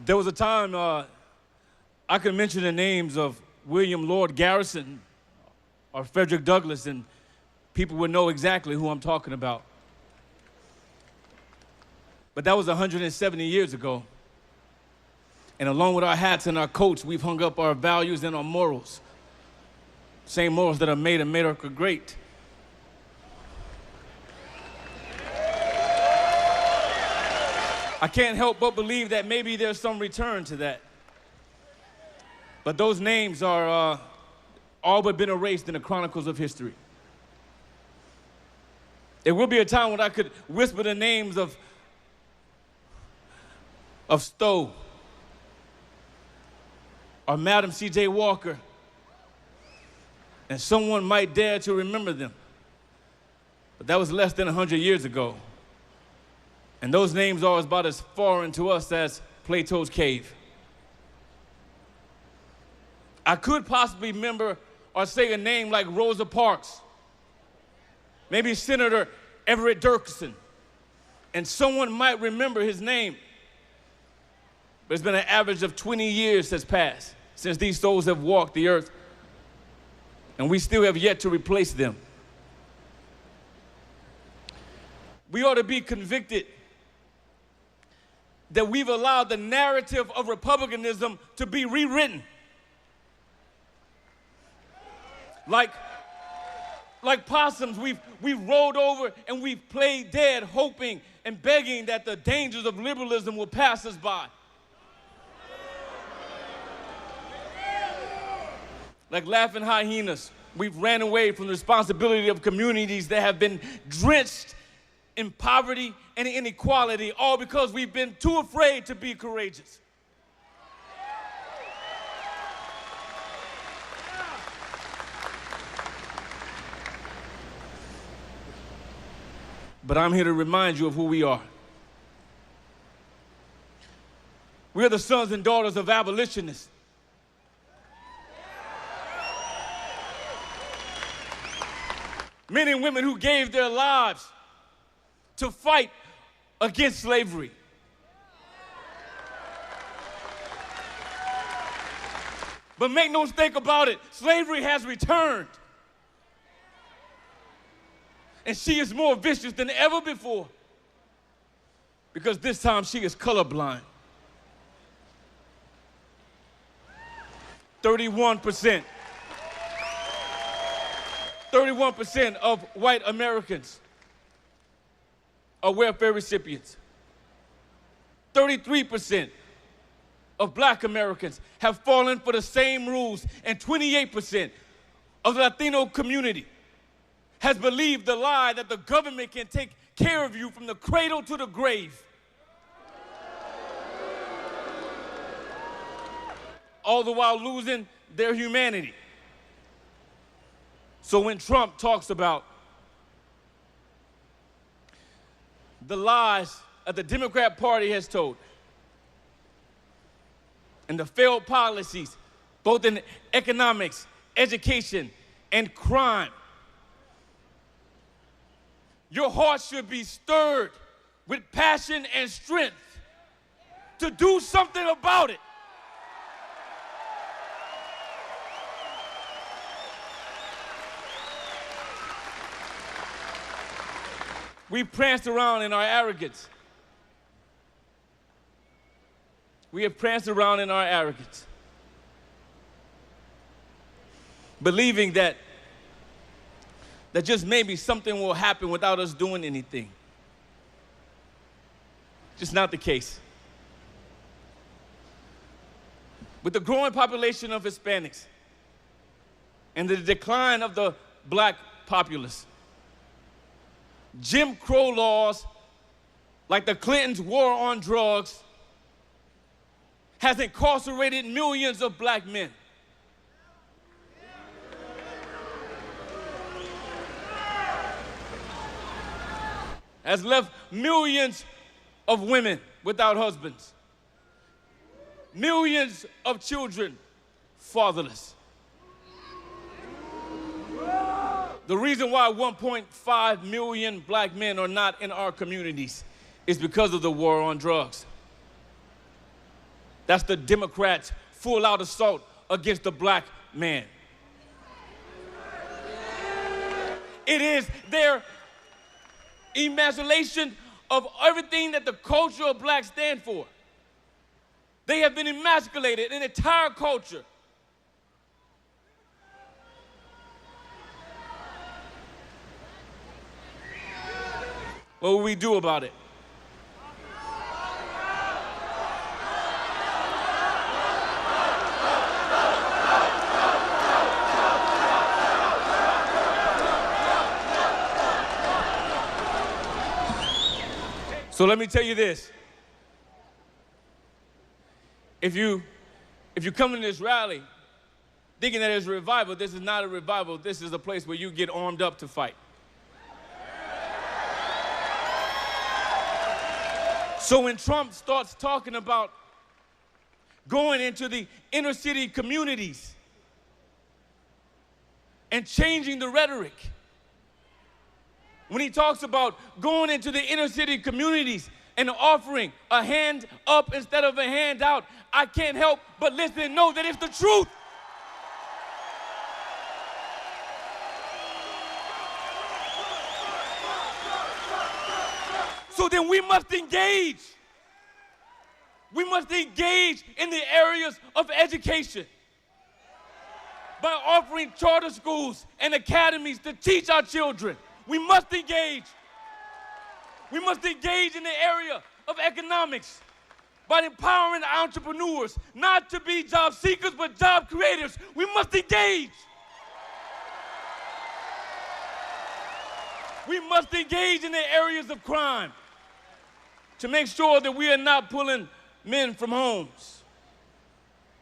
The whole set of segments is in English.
There was a time I could mention the names of William Lord Garrison or Frederick Douglass, and people would know exactly who I'm talking about. But that was 170 years ago. And along with our hats and our coats, we've hung up our values and our morals. Same morals that have made America great. I can't help but believe that maybe there's some return to that. But those names are all but been erased in the chronicles of history. There will be a time when I could whisper the names of Stowe or Madam C.J. Walker, and someone might dare to remember them. But that was less than 100 years ago. And those names are about as foreign to us as Plato's cave. I could possibly remember or say a name like Rosa Parks, maybe Senator Everett Dirksen, and someone might remember his name. But it's been an average of 20 years has passed since these souls have walked the earth, and we still have yet to replace them. We ought to be convicted that we've allowed the narrative of republicanism to be rewritten. Like possums, we've rolled over and we've played dead, hoping and begging that the dangers of liberalism will pass us by. Like laughing hyenas, we've ran away from the responsibility of communities that have been drenched in poverty and inequality, all because we've been too afraid to be courageous. But I'm here to remind you of who we are. We're the sons and daughters of abolitionists. Men and women who gave their lives to fight against slavery. But make no mistake about it, slavery has returned. And she is more vicious than ever before, because this time she is colorblind. 31% of white Americans are welfare recipients. 33% of black Americans have fallen for the same rules, and 28% of the Latino community has believed the lie that the government can take care of you from the cradle to the grave. All the while losing their humanity. So when Trump talks about the lies that the Democrat Party has told and the failed policies, both in economics, education, and crime, your heart should be stirred with passion and strength to do something about it. We pranced around in our arrogance. We have pranced around in our arrogance, believing that just maybe something will happen without us doing anything. Just not the case. With the growing population of Hispanics and the decline of the black populace, Jim Crow laws like the Clintons' war on drugs has incarcerated millions of black men. Has left millions of women without husbands, millions of children fatherless. The reason why 1.5 million black men are not in our communities is because of the war on drugs. That's the Democrats' full-out assault against the black man. It is their emasculation of everything that the culture of black stand for. They have been emasculated, an entire culture. What will we do about it? So let me tell you this. If you come to this rally thinking that it's a revival, this is not a revival. This is a place where you get armed up to fight. So when Trump starts talking about going into the inner city communities and changing the rhetoric, when he talks about going into the inner city communities and offering a hand up instead of a hand out, I can't help but listen and know that it's the truth. So then we must engage. We must engage in the areas of education by offering charter schools and academies to teach our children. We must engage. We must engage in the area of economics by empowering entrepreneurs, not to be job seekers, but job creators. We must engage. We must engage in the areas of crime to make sure that we are not pulling men from homes.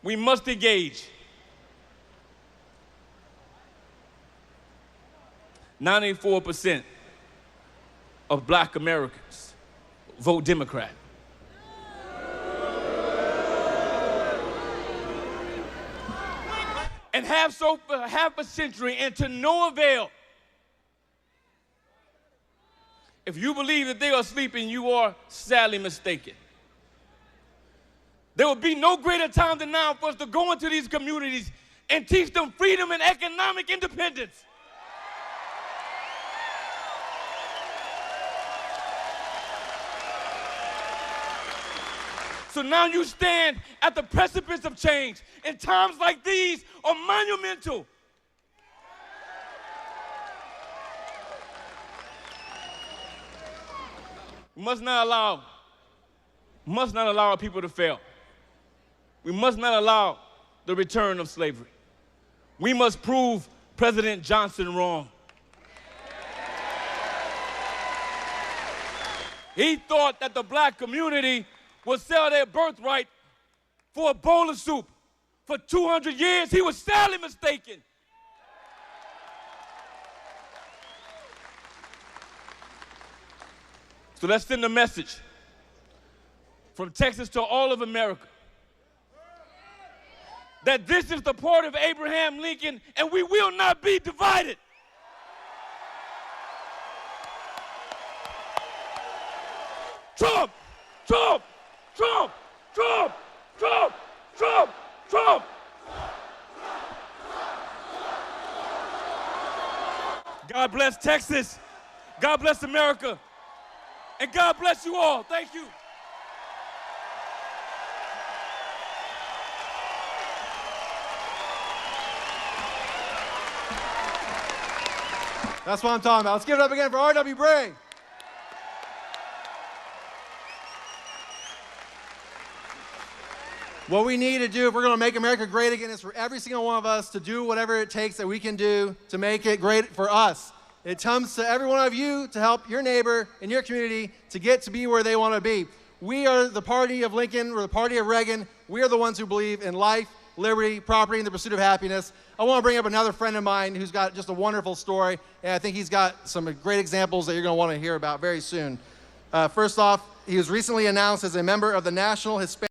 We must engage. 94% of black Americans vote Democrat. And have so for half a century and to no avail. If you believe that they are sleeping, you are sadly mistaken. There will be no greater time than now for us to go into these communities and teach them freedom and economic independence. So now you stand at the precipice of change, and times like these are monumental. We must not allow our people to fail. We must not allow the return of slavery. We must prove President Johnson wrong. He thought that the black community would sell their birthright for a bowl of soup. For 200 years, he was sadly mistaken. So let's send a message from Texas to all of America that this is the part of Abraham Lincoln, and we will not be divided. Trump, Trump, Trump, Trump, Trump, Trump, Trump. God bless Texas. God bless America. And God bless you all. Thank you. That's what I'm talking about. Let's give it up again for R.W. Bray. What we need to do if we're going to make America great again is for every single one of us to do whatever it takes that we can do to make it great for us. It comes to every one of you to help your neighbor in your community to get to be where they want to be. We are the party of Lincoln. We're the party of Reagan. We are the ones who believe in life, liberty, property, and the pursuit of happiness. I want to bring up another friend of mine who's got just a wonderful story, and I think he's got some great examples that you're going to want to hear about very soon. First off, he was recently announced as a member of the National Hispanic